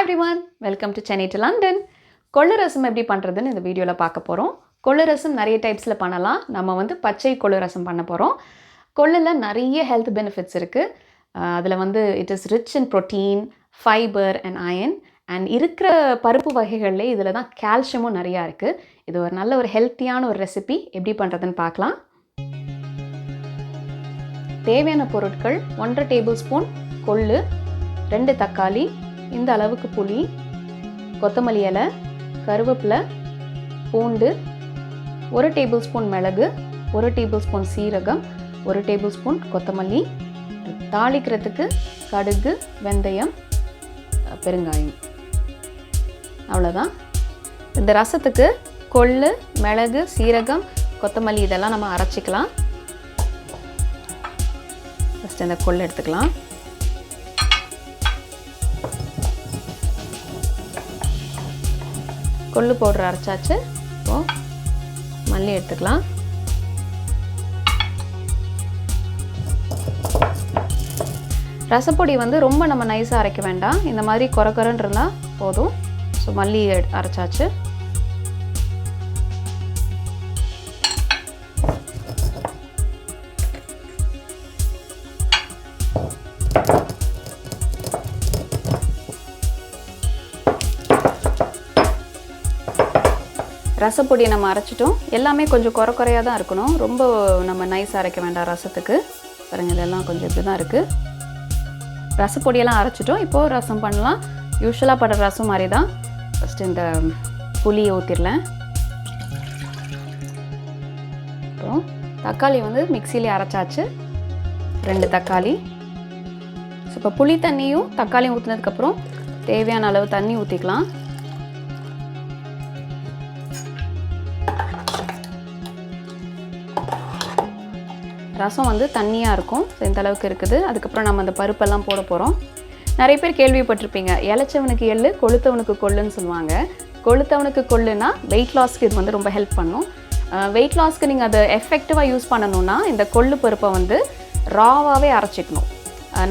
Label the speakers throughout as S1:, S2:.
S1: everyone, welcome to Chennai to London. கொள்ளு ரசம் எப்படி பண்ணுறதுன்னு இந்த வீடியோவில் பார்க்க போகிறோம். கொள்ளு ரசம் நிறைய டைப்ஸில் பண்ணலாம். நம்ம வந்து பச்சை கொள்ளு ரசம் பண்ண போகிறோம். கொள்ளில் நிறைய ஹெல்த் பெனிஃபிட்ஸ் இருக்குது. அதில் வந்து it is rich in protein, fibre and iron. And இருக்கிற பருப்பு வகைகள்லே இதில் தான் கால்சியமும் நிறையா இருக்குது. இது ஒரு நல்ல ஒரு ஹெல்த்தியான ஒரு ரெசிபி. எப்படி பண்ணுறதுன்னு பார்க்கலாம். தேவையான பொருட்கள் 1.5 டேபிள் ஸ்பூன் கொள்ளு, 2 தக்காளி, இந்த அளவுக்கு புளி, கொத்தமல்லி இலை, கருவேப்பிலை, பூண்டு, 1 டேபிள் ஸ்பூன் மிளகு, 1 டேபிள் ஸ்பூன் சீரகம், 1 டேபிள் ஸ்பூன் கொத்தமல்லி, தாளிக்கிறதுக்கு கடுகு, வெந்தயம், பெருங்காயம். அவ்வளோதான். இந்த ரசத்துக்கு கொள்ளு, மிளகு, சீரகம், கொத்தமல்லி இதெல்லாம் நம்ம அரைச்சிக்கலாம். ஃபஸ்ட்டு இந்த கொள்ளு எடுத்துக்கலாம். கொள்ளு பவுடர் அரைச்சாச்சு. இப்போது மல்லி எடுத்துக்கலாம். ரசப்பொடி வந்து ரொம்ப நம்ம நைஸாக அரைக்க வேண்டாம். இந்த மாதிரி கொரன்னு இருந்தால் போதும். ஸோ மல்லி அரைச்சாச்சு. ரசப்பொடியை நம்ம அரைச்சிட்டோம். எல்லாமே கொஞ்சம் குறையாக தான் இருக்கணும். ரொம்ப நம்ம நைஸாக அரைக்க வேண்டாம் ரசத்துக்கு. பாருங்கள், இதெல்லாம் கொஞ்சம் இப்படி தான் இருக்குது. ரசப்பொடியெல்லாம் அரைச்சிட்டோம். இப்போது ரசம் பண்ணலாம். யூஸ்வலாக படுற ரசம் மாதிரி தான். ஃபஸ்ட்டு இந்த புளியை ஊற்றிடலாம். அப்புறம் தக்காளி வந்து மிக்சியிலே அரைச்சாச்சு. 2 தக்காளி. ஸோ இப்போ புளி தண்ணியும் தக்காளியும் ஊற்றினதுக்கப்புறம் தேவையான அளவு தண்ணி ஊற்றிக்கலாம். ரசம் வந்து தண்ணியாக இருக்கும். ஸோ இந்த அளவுக்கு இருக்குது. அதுக்கப்புறம் நம்ம அந்த பருப்பெல்லாம் போட போகிறோம். நிறைய பேர் கேள்விப்பட்டிருப்பீங்க, இளைச்சவனுக்கு எள்ளு, கொளுத்தவனுக்கு கொள்ளுன்னு சொல்லுவாங்க. கொளுத்தவனுக்கு கொள்ளுனா வெயிட் லாஸ்க்கு இது வந்து ரொம்ப ஹெல்ப் பண்ணும். வெயிட் லாஸ்க்கு நீங்கள் அதை எஃபெக்டிவாக யூஸ் பண்ணணுன்னா இந்த கொள்ளு பருப்பை வந்து ராவாகவே அரைச்சிக்கணும்.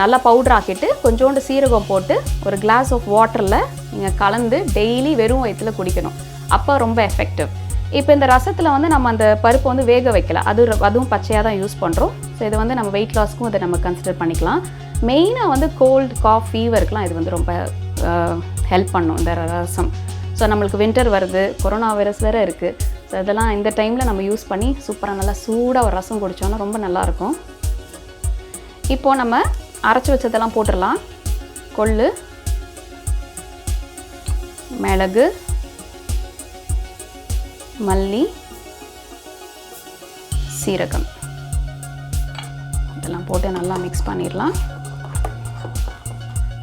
S1: நல்லா பவுடர் ஆக்கிட்டு கொஞ்சோண்டு சீரகம் போட்டு ஒரு கிளாஸ் ஆஃப் வாட்டரில் நீங்கள் கலந்து டெய்லி வெறும் வயிற்றில் குடிக்கணும். அப்போ ரொம்ப எஃபெக்டிவ். இப்போ இந்த ரசத்தில் வந்து நம்ம அந்த பருப்பை வந்து வேக வைக்கல, அதுவும் பச்சையாக தான் யூஸ் பண்ணுறோம். ஸோ இதை வந்து நம்ம வெயிட் லாஸ்க்கும் இதை நம்ம கன்சிடர் பண்ணிக்கலாம். மெயினாக வந்து கோல்டு, காஃப், ஃபீவருக்குலாம் இது வந்து ரொம்ப ஹெல்ப் பண்ணும் இந்த ரசம். ஸோ நம்மளுக்கு வின்டர் வருது, கொரோனா வைரஸ் வேறு இருக்குது. ஸோ இதெல்லாம் இந்த டைமில் நம்ம யூஸ் பண்ணி சூப்பராக நல்லா சூடாக ஒரு ரசம் குடித்தோன்னா ரொம்ப நல்லாயிருக்கும். இப்போது நம்ம அரைச்சி வச்சதெல்லாம் போட்டுடலாம். கொள்ளு, மிளகு, மல்லி, சீரகம் இதெல்லாம் போட்டு நல்லா மிக்ஸ் பண்ணிடலாம்.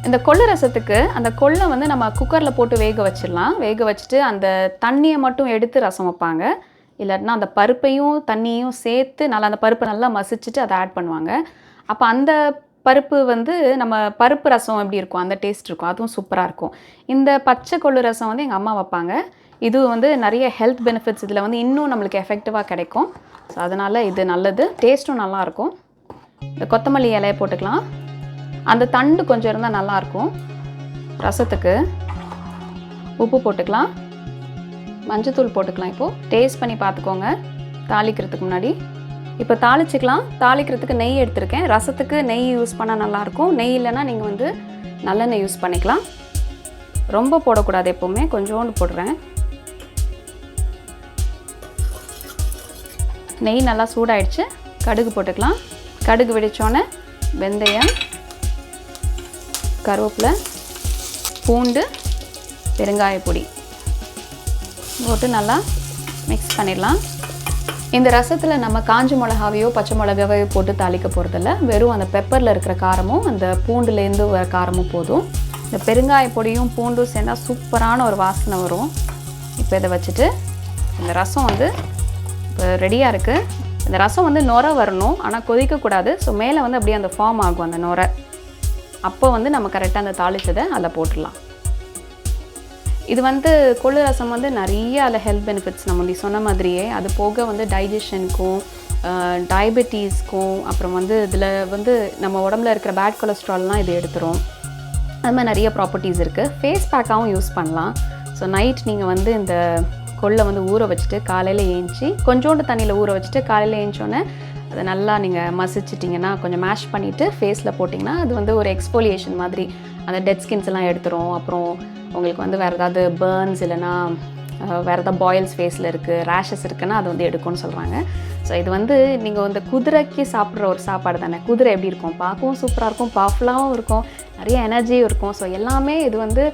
S1: இந்த கொள்ளு ரசத்துக்கு அந்த கொள்ளை வந்து நம்ம குக்கரில் போட்டு வேக வச்சிடலாம். வேக வச்சுட்டு அந்த தண்ணியை மட்டும் எடுத்து ரசம் வைப்பாங்க. இல்லாட்டினா அந்த பருப்பையும் தண்ணியையும் சேர்த்து நல்லா அந்த பருப்பை நல்லா மசிச்சுட்டு அதை ஆட் பண்ணுவாங்க. அப்போ அந்த பருப்பு வந்து நம்ம பருப்பு ரசம் எப்படி இருக்கும் அந்த டேஸ்ட் இருக்கும். அதுவும் சூப்பராக இருக்கும். இந்த பச்சை கொள்ளு ரசம் வந்து எங்கள் அம்மா வைப்பாங்க. இது வந்து நிறைய ஹெல்த் பெனிஃபிட்ஸ் இதில் வந்து இன்னும் நம்மளுக்கு எஃபெக்டிவாக கிடைக்கும். ஸோ அதனால் இது நல்லது, டேஸ்ட்டும் நல்லாயிருக்கும். இந்த கொத்தமல்லி இலையை போட்டுக்கலாம். அந்த தண்டு கொஞ்சம் இருந்தால் நல்லாயிருக்கும். ரசத்துக்கு உப்பு போட்டுக்கலாம், மஞ்சத்தூள் போட்டுக்கலாம். இப்போது டேஸ்ட் பண்ணி பார்த்துக்கோங்க தாளிக்கிறதுக்கு முன்னாடி. இப்போ தாளிச்சிக்கலாம். தாளிக்கிறதுக்கு நெய் எடுத்திருக்கேன். ரசத்துக்கு நெய் யூஸ் பண்ணால் நல்லாயிருக்கும். நெய் இல்லைன்னா நீங்கள் வந்து நல்லெண்ணெய் யூஸ் பண்ணிக்கலாம். ரொம்ப போடக்கூடாது, எப்போவுமே கொஞ்சோண்டு போடுறேன். நெய் நல்லா சூடாயிடுச்சு. கடுகு போட்டுக்கலாம். கடுகு வெடித்தோன்னே வெந்தயம், கருவேப்பிலை, பூண்டு, பெருங்காய பொடி போட்டு நல்லா மிக்ஸ் பண்ணிடலாம். இந்த ரசத்தில் நம்ம காஞ்ச மிளகாவையோ பச்சை மிளகாவையோ போட்டு தாளிக்க போகிறதில்ல. வெறும் அந்த பெப்பரில் இருக்கிற காரமும் அந்த பூண்டுலேருந்து வர காரமும் போதும். இந்த பெருங்காய பொடியும் பூண்டும் சேர்ந்தால் சூப்பரான ஒரு வாசனை வரும். இப்போ இதை வச்சுட்டு இந்த ரசம் வந்து இப்போ ரெடியாக இருக்குது. இந்த ரசம் வந்து நுரை வரணும், ஆனால் கொதிக்கக்கூடாது. ஸோ மேலே வந்து அப்படியே அந்த ஃபார்ம் ஆகும் அந்த நுரை. அப்போ வந்து நம்ம கரெக்டாக அந்த தாளிச்சதை அதில் போட்டுடலாம். இது வந்து கொள்ளு ரசம் வந்து நிறைய அதில் ஹெல்த் பெனிஃபிட்ஸ் நம்ம வந்து சொன்ன மாதிரியே. அது போக வந்து டைஜஷனுக்கும், டயபெட்டிஸ்க்கும், அப்புறம் வந்து இதில் வந்து நம்ம உடம்புல இருக்கிற பேட் கொலஸ்ட்ரால்லாம் இது எடுத்துரும். அது மாதிரி நிறைய ப்ராப்பர்ட்டிஸ் இருக்குது. ஃபேஸ் பேக்காகவும் யூஸ் பண்ணலாம். ஸோ நைட் நீங்கள் வந்து இந்த கொள்ளை வந்து ஊற வச்சுட்டு காலையில் ஏஞ்சி கொஞ்சோண்டு தண்ணியில் ஊற வச்சுட்டு காலையில் ஏஞ்சோன்னே அதை நல்லா நீங்கள் மசிச்சிட்டிங்கன்னா கொஞ்சம் மேஷ் பண்ணிவிட்டு ஃபேஸில் போட்டிங்கன்னா அது வந்து ஒரு எக்ஸ்ஃபோலியேஷன் மாதிரி அந்த டெட் ஸ்கின்ஸ் எல்லாம் எடுத்துரும். அப்புறம் உங்களுக்கு வந்து வேறு ஏதாவது பேர்ன்ஸ் இல்லைனா வேறு ஏதாவது பாயில்ஸ் ஃபேஸில் இருக்குது, ரேஷஸ் இருக்குன்னா அது வந்து எடுக்கும்னு சொல்கிறாங்க. ஸோ இது வந்து நீங்கள் வந்து குதிரைக்கு சாப்பிட்ற ஒரு சாப்பாடு தானே. குதிரை எப்படி இருக்கும், பார்க்கவும் சூப்பராக இருக்கும், பவர்ஃபுல்லாகவும் இருக்கும், நிறைய எனர்ஜியும் இருக்கும். ஸோ எல்லாமே இது வந்து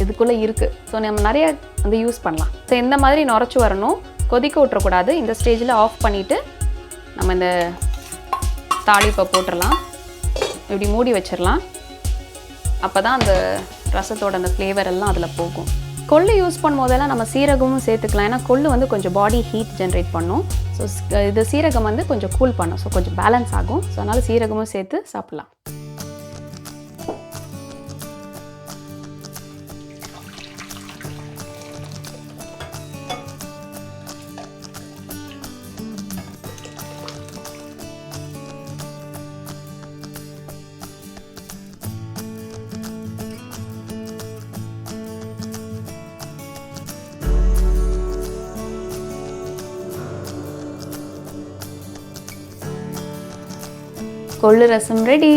S1: இதுக்குள்ளே இருக்குது. ஸோ நம்ம நிறைய வந்து யூஸ் பண்ணலாம். ஸோ இந்த மாதிரி நுரைச்சி வரணும், கொதிக்க விட்டுறக்கூடாது. இந்த ஸ்டேஜில் ஆஃப் பண்ணிவிட்டு நம்ம இந்த தாளிப்பை போட்டுடலாம், இப்படி மூடி வச்சிடலாம். அப்போ தான் அந்த ரசத்தோட அந்த ஃப்ளேவர் எல்லாம் அதில் போகும். கொள்ளு யூஸ் பண்ணும் போதெல்லாம் நம்ம சீரகமும் சேர்த்துக்கலாம். ஏன்னா கொள்ளு வந்து கொஞ்சம் பாடி ஹீட் ஜென்ரேட் பண்ணும். ஸோ இது சீரகம் வந்து கொஞ்சம் கூல் பண்ணும். ஸோ கொஞ்சம் பேலன்ஸ் ஆகும். ஸோ அதனால் சீரகமும் சேர்த்து சாப்பிட்லாம். கொள்ளு ரசம் ரெடி.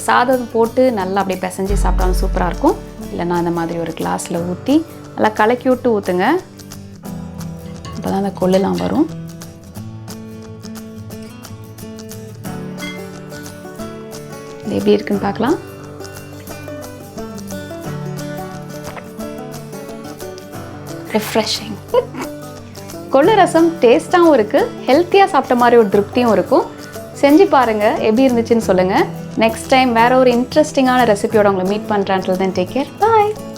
S1: சாதம் போட்டு நல்லா அப்படியே பிசைஞ்சு சாப்பிட்டாலும் சூப்பராக இருக்கும். இல்லைன்னா அந்த மாதிரி ஒரு கிளாஸில் ஊற்றி நல்லா கலக்கி விட்டு ஊற்றுங்க. அப்போ தான் அந்த கொள்ளுலாம் வரும். இது எப்படி இருக்குன்னு பார்க்கலாம். ரிஃப்ரெஷிங். கொள்ளு ரசம் டேஸ்ட்டாகவும் இருக்குது, ஹெல்த்தியாக சாப்பிட்ட மாதிரி ஒரு திருப்தியும் இருக்கும். செஞ்சு பாருங்கள், எப்படி இருந்துச்சுன்னு சொல்லுங்கள். நெக்ஸ்ட் டைம் வேறு ஒரு இன்ட்ரெஸ்டிங்கான ரெசிபியோட உங்களை மீட் பண்ணுறேன். Until then, take care. Bye.